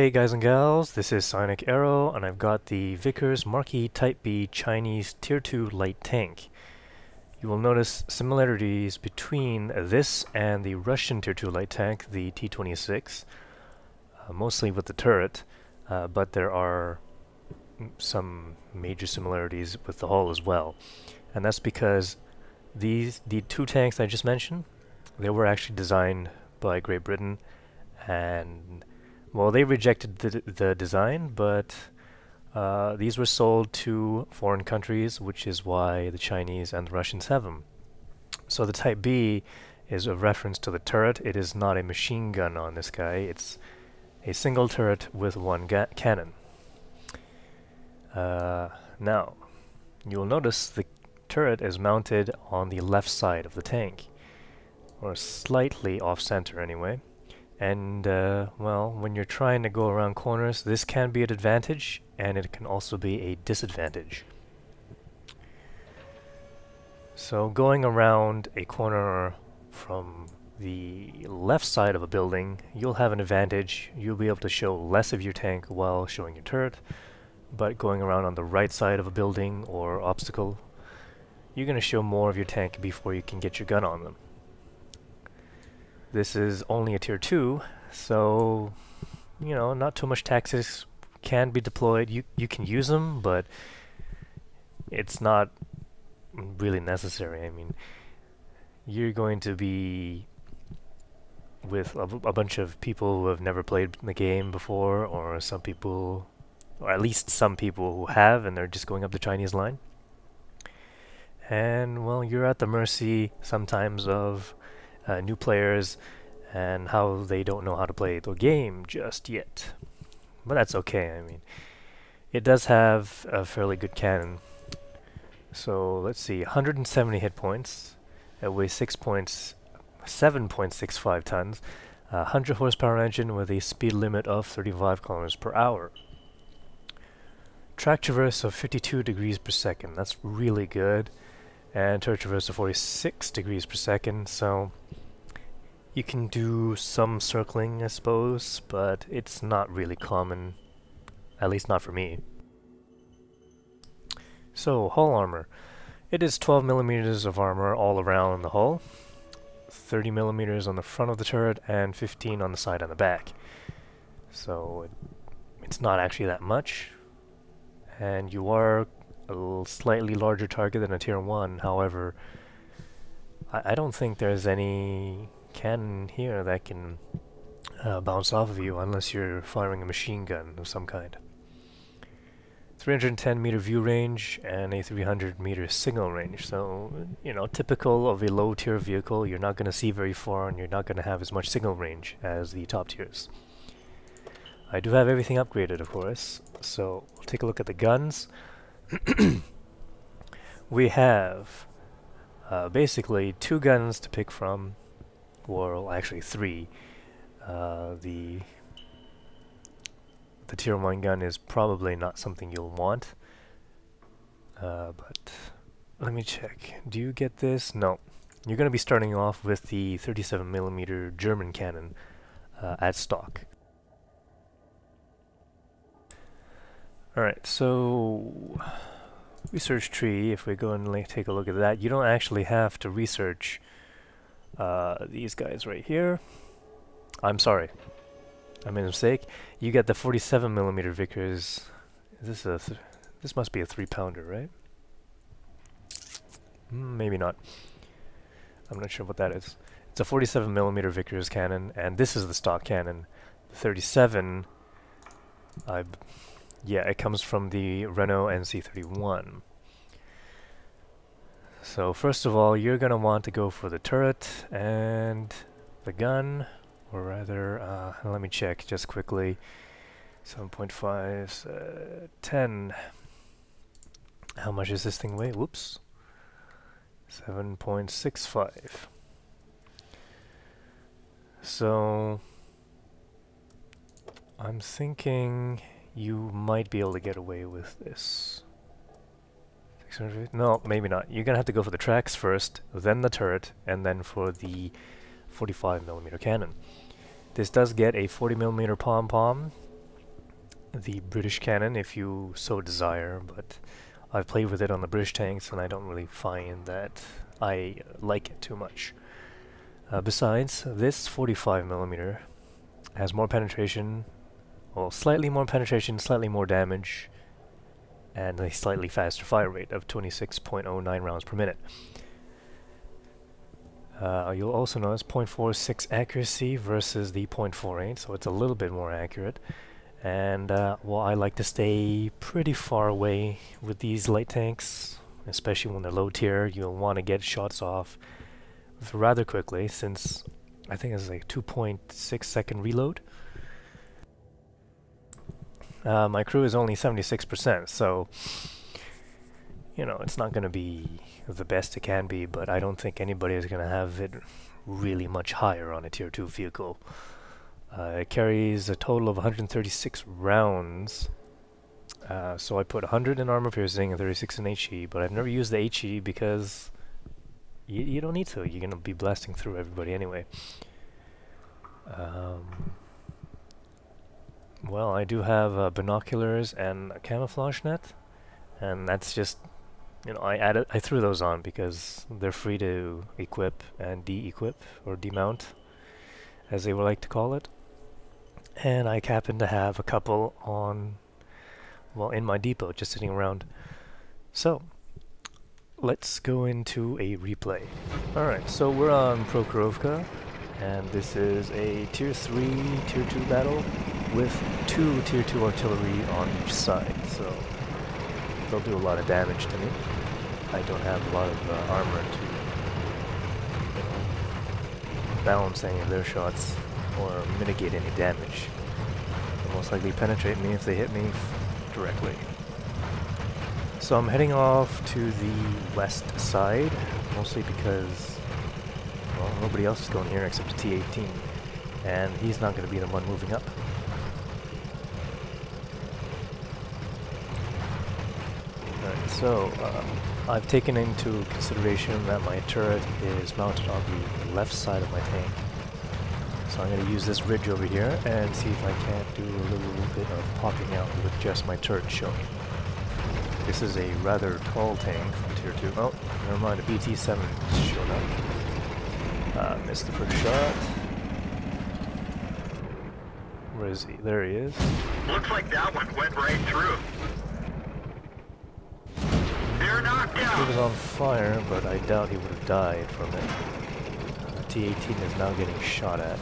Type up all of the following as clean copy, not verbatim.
Hey guys and gals, this is Sonic Arrow, and I've got the Vickers Mk Type B Chinese Tier 2 light tank. You will notice similarities between this and the Russian Tier 2 light tank, the T-26, mostly with the turret, but there are some major similarities with the hull as well. And that's because the two tanks I just mentioned, they were actually designed by Great Britain, and well, they rejected the design, but these were sold to foreign countries, which is why the Chinese and the Russians have them. So the Type B is a reference to the turret. It is not a machine gun on this guy. It's a single turret with one cannon. Now, you'll notice the turret is mounted on the left side of the tank, or slightly off-center anyway. And, well, when you're trying to go around corners, this can be an advantage, and it can also be a disadvantage. So going around a corner from the left side of a building, you'll have an advantage. You'll be able to show less of your tank while showing your turret. But going around on the right side of a building or obstacle, you're going to show more of your tank before you can get your gun on them. This is only a Tier 2, so, you know, not too much tactics can be deployed. You can use them, but it's not really necessary. I mean, you're going to be with a bunch of people who have never played the game before, or some people, or at least some people who have, and they're just going up the Chinese line. And, well, you're at the mercy sometimes of new players and how they don't know how to play the game just yet. But that's okay. I mean, it does have a fairly good cannon. So let's see, 170 hit points. It weighs 7.65 tons. 100 horsepower engine with a speed limit of 35 kilometers per hour. Track traverse of 52 degrees per second. That's really good. And turret traverse of 46 degrees per second. So you can do some circling, I suppose, but it's not really common, at least not for me. So, hull armor. It is 12 millimeters of armor all around the hull, 30 millimeters on the front of the turret, and 15 on the side and the back. So, it's not actually that much, and you are a slightly larger target than a Tier 1. However, I don't think there's any cannon here that can bounce off of you unless you're firing a machine gun of some kind. 310 meter view range and a 300 meter signal range. So, you know, typical of a low tier vehicle, you're not going to see very far and you're not going to have as much signal range as the top tiers. I do have everything upgraded, of course, so we'll take a look at the guns. We have basically two guns to pick from. Well, actually three. The Tier 1 gun is probably not something you'll want. But let me check. Do you get this? No. You're going to be starting off with the 37mm German cannon at stock. Alright, so research tree, if we go and take a look at that, you don't actually have to research these guys right here. I'm sorry, I made a mistake. You get the 47mm Vickers. Is this this must be a 3-pounder, right? Maybe not. I'm not sure what that is. It's a 47mm Vickers cannon, and this is the stock cannon. The 37, yeah, it comes from the Renault NC31. So first of all, you're going to want to go for the turret and the gun, or rather, let me check just quickly. 7.5, 10. How much does this thing weigh? Whoops. 7.65. So I'm thinking you might be able to get away with this. No, maybe not. You're gonna have to go for the tracks first, then the turret, and then for the 45mm cannon. This does get a 40mm pom-pom, the British cannon if you so desire, but I've played with it on the British tanks and I don't really find that I like it too much. Besides, this 45mm has more penetration, well, slightly more penetration, slightly more damage, and a slightly faster fire rate of 26.09 rounds per minute. You'll also notice 0.46 accuracy versus the 0.48, so it's a little bit more accurate. And, well, I like to stay pretty far away with these light tanks, especially when they're low tier. You'll want to get shots off rather quickly, since I think it's like 2.6 second reload. My crew is only 76%, so, you know, it's not going to be the best it can be, but I don't think anybody is going to have it really much higher on a tier 2 vehicle. It carries a total of 136 rounds, so I put 100 in armor piercing and 36 in HE, but I've never used the HE because you don't need to. You're going to be blasting through everybody anyway. Well, I do have binoculars and a camouflage net, and that's just, you know, I threw those on because they're free to equip and de-equip, or demount, as they would like to call it. And I happen to have a couple on, well, in my depot, just sitting around. So, let's go into a replay. Alright, so we're on Prokhorovka, and this is a tier 3, tier 2 battle with 2 tier 2 artillery on each side, so they'll do a lot of damage to me. I don't have a lot of armor to, you know, balance any of their shots or mitigate any damage. They'll most likely penetrate me if they hit me directly. So I'm heading off to the west side, mostly because, well, nobody else is going here except a T-18, and he's not going to be the one moving up. Alright, so I've taken into consideration that my turret is mounted on the left side of my tank. So I'm going to use this ridge over here and see if I can't do a little bit of popping out with just my turret showing. This is a rather tall tank from tier 2. Oh, never mind, a BT-7 showed up. Missed the first shot. Where is he? There he is. Looks like that one went right through. They're knocked He out. was on fire, but I doubt he would have died from it. T-18 is now getting shot at.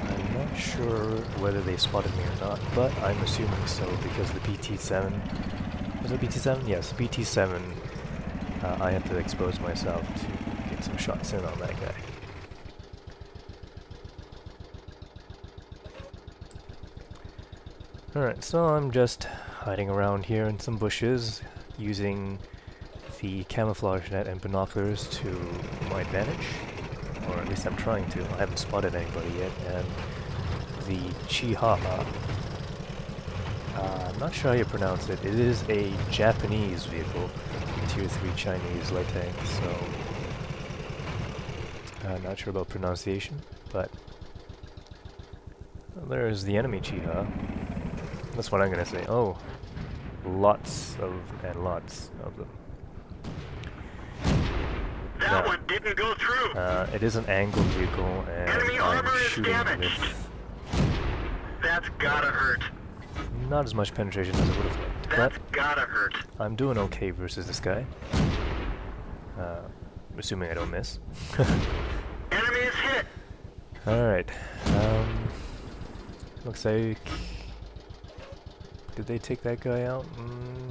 I'm not sure whether they spotted me or not, but I'm assuming so because the BT-7... Was it BT-7? Yes, BT-7. I had to expose myself to get some shots in on that guy. Alright, so I'm just hiding around here in some bushes, using the camouflage net and binoculars to my advantage, or at least I'm trying to. I haven't spotted anybody yet, and the Chihaha, I'm not sure how you pronounce it. It is a Japanese vehicle, tier 3 Chinese light tank, so I'm not sure about pronunciation, but there's the enemy Chiha. That's what I'm gonna say. Oh, lots and lots of them. That one didn't go through. It is an angled vehicle, and Enemy I'm armor is shooting damaged. with That's gotta hurt. not as much penetration as I would have liked, but That's gotta hurt. I'm doing okay versus this guy. Assuming I don't miss. Enemy is hit. Alright. Looks like... Did they take that guy out?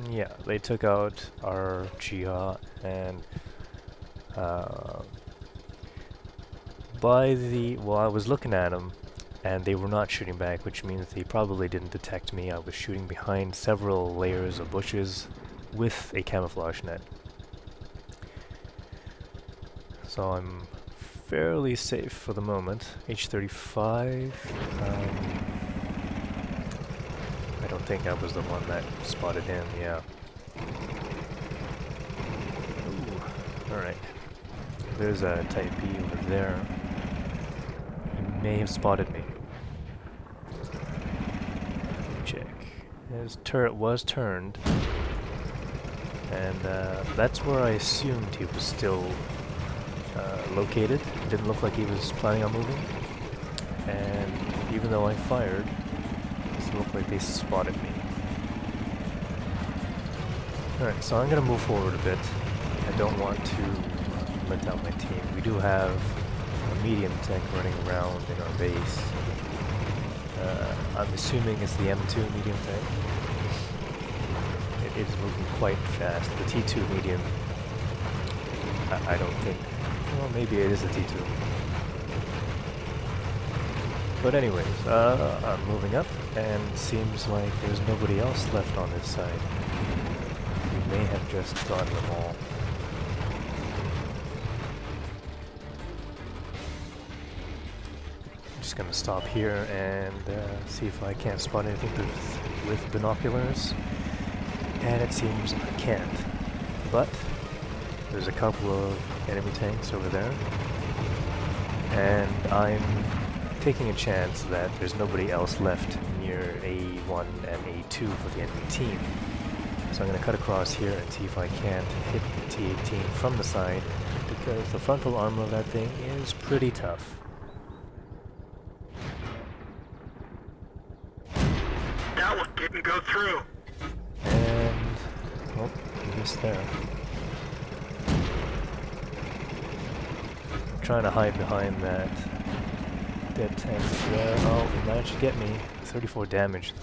Yeah, they took out our Chiha, and by the... Well, I was looking at them, and they were not shooting back, which means they probably didn't detect me. I was shooting behind several layers of bushes with a camouflage net. So I'm fairly safe for the moment. H35. I don't think I was the one that spotted him, yeah. Alright. There's a Type B over there. He may have spotted me. His turret was turned, and that's where I assumed he was still located. It didn't look like he was planning on moving, and even though I fired, it looked like they spotted me. Alright, so I'm going to move forward a bit. I don't want to let down my team. We do have a medium tank running around in our base. I'm assuming it's the M2 medium tank. It is moving quite fast. The T2 medium, I don't think. Well, maybe it is a T2. But anyways, I'm moving up, and it seems like there's nobody else left on this side. We may have just gotten them all. I'm just gonna stop here and see if I can't spot anything with binoculars. And it seems I can't. But there's a couple of enemy tanks over there. And I'm taking a chance that there's nobody else left near A1 and A2 for the enemy team. So I'm going to cut across here and see if I can't hit the T-18 from the side, because the frontal armor of that thing is pretty tough. That one didn't go through. And, oh, he missed there. I'm trying to hide behind that dead tank there. Oh, he managed to get me. 34 damage.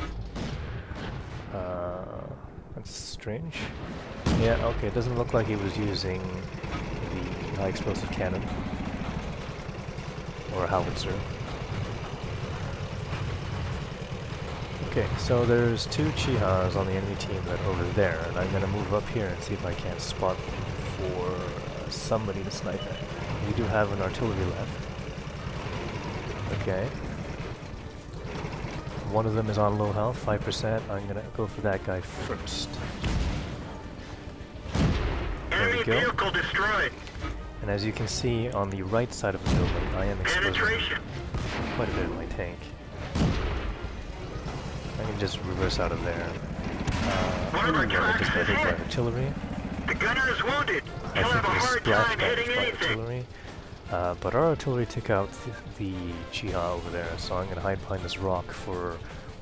That's strange. Yeah, okay, it doesn't look like he was using the high explosive cannon. Or a howitzer. Okay, so there's two Chihas on the enemy team that are over there, and I'm gonna move up here and see if I can't spot them for somebody to snipe at. We do have an artillery left. Okay. One of them is on low health, 5%. I'm gonna go for that guy first. There we go. Enemy vehicle destroyed. And as you can see on the right side of the building, I am exposing quite a bit of my tank. I can just reverse out of there. One of our I just got tracks is hit by hit. artillery. The gunner is wounded. I He'll think have a it was hard splash time damage hitting by anything. artillery. But our artillery took out the Chiha over there, so I'm going to hide behind this rock for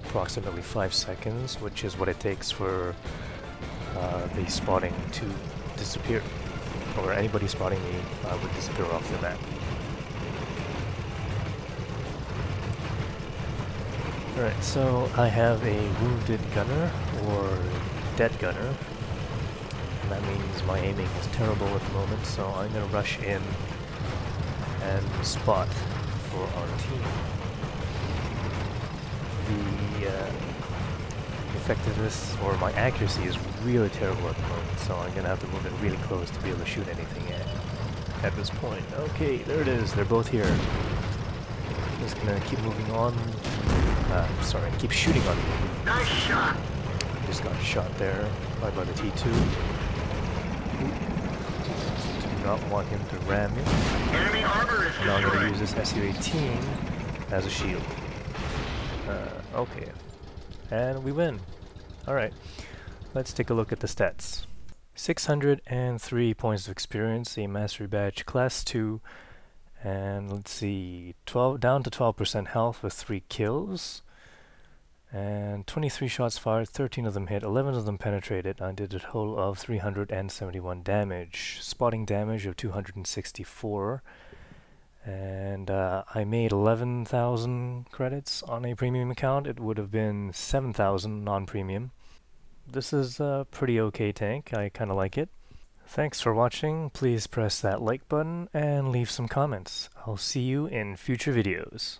approximately 5 seconds, which is what it takes for the spotting to disappear. Or anybody spotting me would disappear off the map. Alright, so I have a wounded gunner, or dead gunner. And that means my aiming is terrible at the moment, so I'm going to rush in and spot for our team. The effectiveness, or my accuracy, is really terrible at the moment, so I'm going to have to move it really close to be able to shoot anything at this point. Okay, there it is. They're both here. Just going to keep moving on. Sorry, keep shooting on me. Nice shot. Just got shot there by the T2. Do not want him to ram me. Enemy armor is And now I'm going to destroyed. use this Su-18 as a shield. Okay. And we win. Alright. Let's take a look at the stats. 603 points of experience, a Mastery Badge Class 2, and let's see, down to 12% health with 3 kills, and 23 shots fired, 13 of them hit, 11 of them penetrated. I did a total of 371 damage, spotting damage of 264, and I made 11,000 credits on a premium account. It would have been 7,000 non-premium. This is a pretty okay tank. I kind of like it. Thanks for watching. Please press that like button and leave some comments. I'll see you in future videos.